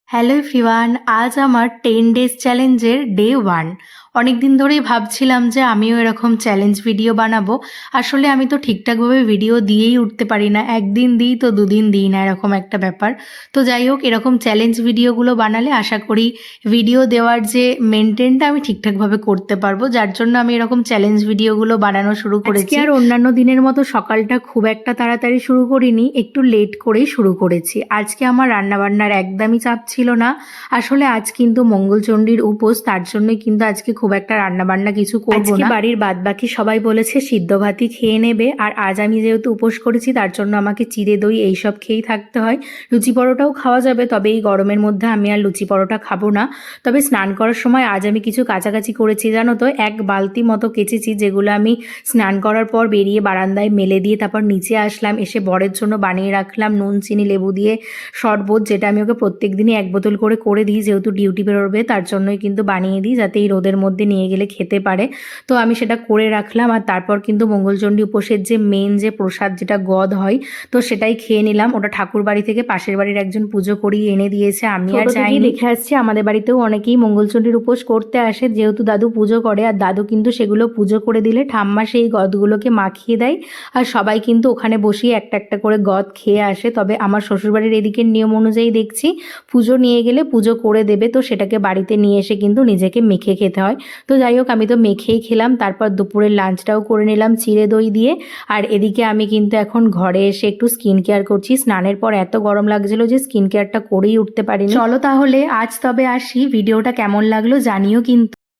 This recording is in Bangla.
হ্যালো এভরিওয়ান, আজ আমার 10 ডেজ চ্যালেঞ্জের ডে 1। অনেক দিন ধরেই ভাবছিলাম যে আমিও এরকম চ্যালেঞ্জ ভিডিও বানাবো। আসলে আমি তো ঠিকঠাকভাবে ভিডিও দিয়েই উঠতে পারি না, একদিন দিই তো দুদিন দিই না, এরকম একটা ব্যাপার। তো যাই হোক, এরকম চ্যালেঞ্জ ভিডিওগুলো বানালে আশা করি ভিডিও দেওয়ার যে মেনটেনটা আমি ঠিকঠাকভাবে করতে পারবো, যার জন্য আমি এরকম চ্যালেঞ্জ ভিডিওগুলো বানানো শুরু করেছি। আর অন্যান্য দিনের মতো সকালটা খুব একটা তাড়াতাড়ি শুরু করিনি, একটু লেট করেই শুরু করেছি। আজকে আমার রান্নাবান্নার একদমই চাপ ছিল না। আসলে আজ কিন্তু মঙ্গলচণ্ডীর উপোস, তার জন্যই কিন্তু আজকে খুব একটা রান্নাবান্না কিছু করবো না। বাড়ির বাদবাকি সবাই বলেছে সিদ্ধ ভাতই খেয়ে নেবে, আর আজ আমি যেহেতু উপোস করেছি তার জন্য আমাকে চিড়ে দই এইসব খেয়েই থাকতে হয়। লুচি পরোটাও খাওয়া যাবে, তবে এই গরমের মধ্যে আমি আর লুচি পরোটা খাবো না। তবে স্নান করার সময় আজ আমি কিছু কাছাকাছি করেছি জানো তো, এক বালতি মতো কেচেছি, যেগুলো আমি স্নান করার পর বেরিয়ে বারান্দায় মেলে দিয়ে তারপর নিচে আসলাম, এসে বরের জন্য বানিয়ে রাখলাম নুন চিনি লেবু দিয়ে শরবত, যেটা আমি ওকে প্রত্যেক দিনই এক বোতল করে দিই, যেহেতু ডিউটি বেরোবে তার জন্যই কিন্তু বানিয়ে দিই, যাতে এই রোদের মধ্যে নিয়ে গেলে খেতে পারে। তো আমি সেটা করে রাখলাম, আর তারপর কিন্তু মঙ্গলচণ্ডী উপোসের যে মেন যে প্রসাদ, যেটা গদ হয়, তো সেটাই খেয়ে নিলাম। ওটা ঠাকুর বাড়ি থেকে পাশের বাড়ির একজন পুজো করিয়ে এনে দিয়েছে, আমি আর যাইনি। দেখে আসছি আমাদের বাড়িতেও অনেকেই মঙ্গলচণ্ডীর উপোস করতে আসে, যেহেতু দাদু পুজো করে, আর দাদু কিন্তু সেগুলো পুজো করে দিলে ঠাম্মা সেই গদগুলোকে মাখিয়ে দেয়, আর সবাই কিন্তু ওখানে বসিয়ে একটা একটা করে গদ খেয়ে আসে। তবে আমার শ্বশুরবাড়ির এদিকের নিয়ম অনুযায়ী দেখছি পুজো নিয়ে গেলে পুজো করে দেবে, তো সেটাকে বাড়িতে নিয়ে এসে কিন্তু নিজেকে মেখে খেতে হয়। তো যাই হোক, আমি তো মেখেই খেলাম। তারপর দুপুরের লাঞ্চটাও করে নিলাম চিড়ে দই দিয়ে। আর এদিকে আমি কিন্তু এখন ঘরে এসে একটু স্কিন কেয়ার করছি। স্নানের পর এত গরম লাগছিল যে স্কিন কেয়ারটা করেই উঠতে পারিনি। চলো তাহলে আজ তবে আসি, ভিডিওটা কেমন লাগলো জানিও কিন্তু।